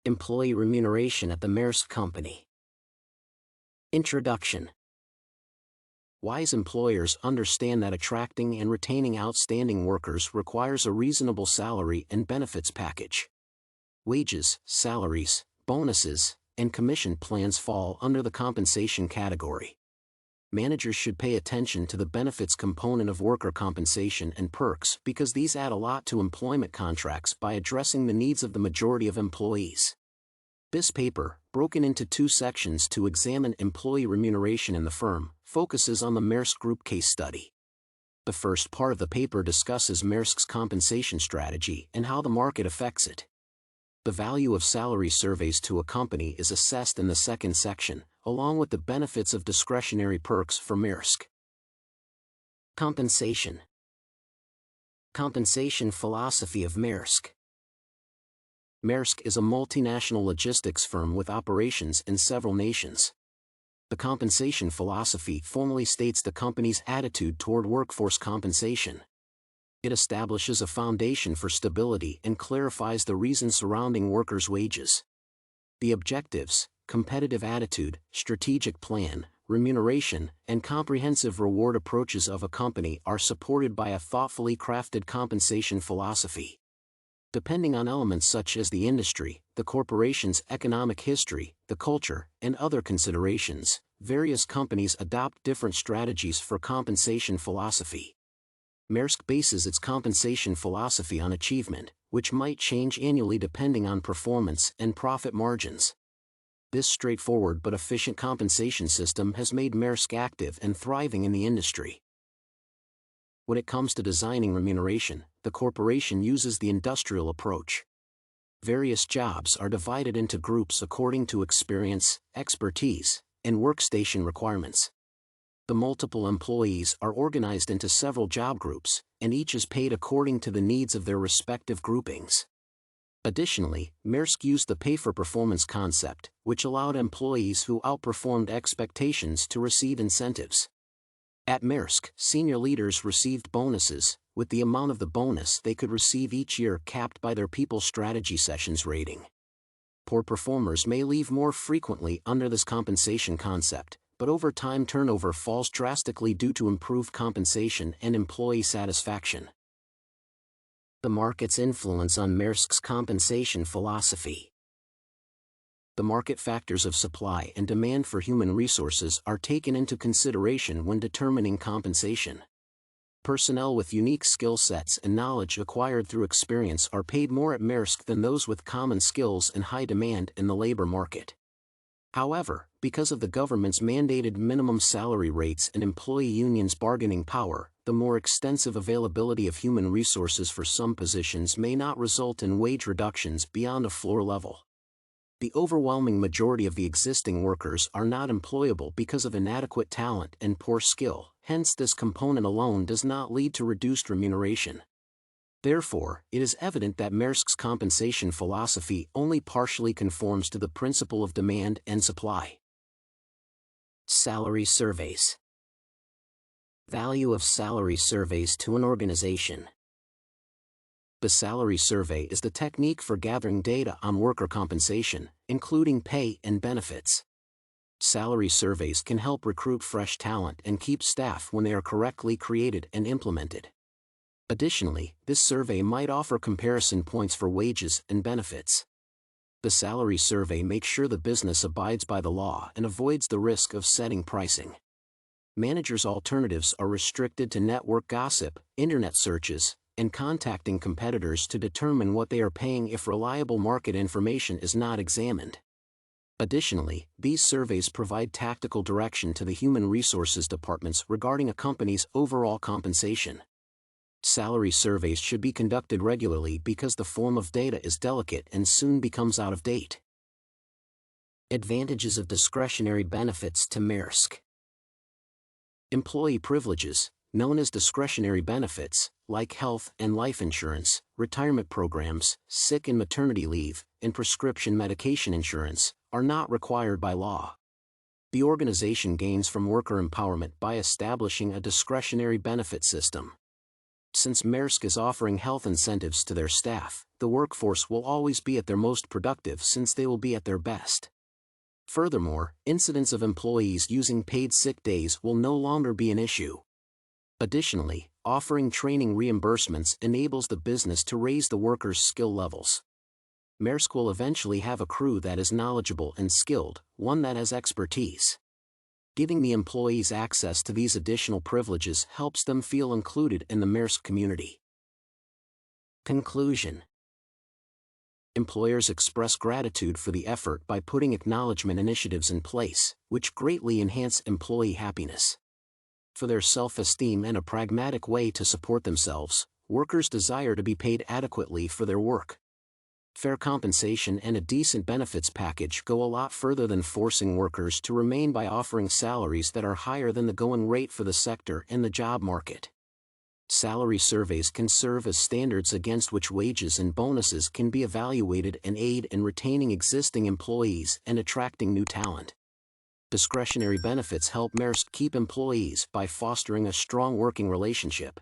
Employee remuneration at the Maersk Company. Introduction. Wise employers understand that attracting and retaining outstanding workers requires a reasonable salary and benefits package. Wages, salaries, bonuses, and commission plans fall under the compensation category. Managers should pay attention to the benefits component of worker compensation and perks because these add a lot to employment contracts by addressing the needs of the majority of employees. This paper, broken into 2 sections to examine employee remuneration in the firm, focuses on the Maersk Group case study. The first part of the paper discusses Maersk's compensation strategy and how the market affects it. The value of salary surveys to a company is assessed in the second section, along with the benefits of discretionary perks for Maersk. Compensation. Compensation philosophy of Maersk. Maersk is a multinational logistics firm with operations in several nations. The compensation philosophy formally states the company's attitude toward workforce compensation. It establishes a foundation for stability and clarifies the reasons surrounding workers' wages. The objectives, competitive attitude, strategic plan, remuneration, and comprehensive reward approaches of a company are supported by a thoughtfully crafted compensation philosophy. Depending on elements such as the industry, the corporation's economic history, the culture, and other considerations, various companies adopt different strategies for compensation philosophy. Maersk bases its compensation philosophy on achievement, which might change annually depending on performance and profit margins. This straightforward but efficient compensation system has made Maersk active and thriving in the industry. When it comes to designing remuneration, the corporation uses the industrial approach. Various jobs are divided into groups according to experience, expertise, and workstation requirements. The multiple employees are organized into several job groups, and each is paid according to the needs of their respective groupings. Additionally, Maersk used the pay-for-performance concept, which allowed employees who outperformed expectations to receive incentives. At Maersk, senior leaders received bonuses, with the amount of the bonus they could receive each year capped by their people strategy sessions rating. Poor performers may leave more frequently under this compensation concept, but over time turnover falls drastically due to improved compensation and employee satisfaction. The market's influence on Maersk's compensation philosophy. The market factors of supply and demand for human resources are taken into consideration when determining compensation. Personnel with unique skill sets and knowledge acquired through experience are paid more at Maersk than those with common skills and high demand in the labor market. However, because of the government's mandated minimum salary rates and employee unions' bargaining power, the more extensive availability of human resources for some positions may not result in wage reductions beyond a floor level. The overwhelming majority of the existing workers are not employable because of inadequate talent and poor skill, hence this component alone does not lead to reduced remuneration. Therefore, it is evident that Maersk's compensation philosophy only partially conforms to the principle of demand and supply. Salary surveys. Value of salary surveys to an organization. The salary survey is the technique for gathering data on worker compensation, including pay and benefits. Salary surveys can help recruit fresh talent and keep staff when they are correctly created and implemented. Additionally, this survey might offer comparison points for wages and benefits. The salary survey makes sure the business abides by the law and avoids the risk of setting pricing. Managers' alternatives are restricted to network gossip, internet searches, and contacting competitors to determine what they are paying if reliable market information is not examined. Additionally, these surveys provide tactical direction to the human resources departments regarding a company's overall compensation. Salary surveys should be conducted regularly because the form of data is delicate and soon becomes out of date. Advantages of discretionary benefits to Maersk. Employee privileges, known as discretionary benefits, like health and life insurance, retirement programs, sick and maternity leave, and prescription medication insurance, are not required by law. The organization gains from worker empowerment by establishing a discretionary benefit system. Since Maersk is offering health incentives to their staff, the workforce will always be at their most productive since they will be at their best. Furthermore, incidents of employees using paid sick days will no longer be an issue. Additionally, offering training reimbursements enables the business to raise the workers' skill levels. Maersk will eventually have a crew that is knowledgeable and skilled, one that has expertise. Giving the employees access to these additional privileges helps them feel included in the Maersk community. Conclusion. Employers express gratitude for the effort by putting acknowledgement initiatives in place, which greatly enhance employee happiness. For their self-esteem and a pragmatic way to support themselves, workers desire to be paid adequately for their work. Fair compensation and a decent benefits package go a lot further than forcing workers to remain by offering salaries that are higher than the going rate for the sector and the job market. Salary surveys can serve as standards against which wages and bonuses can be evaluated and aid in retaining existing employees and attracting new talent. Discretionary benefits help Maersk keep employees by fostering a strong working relationship.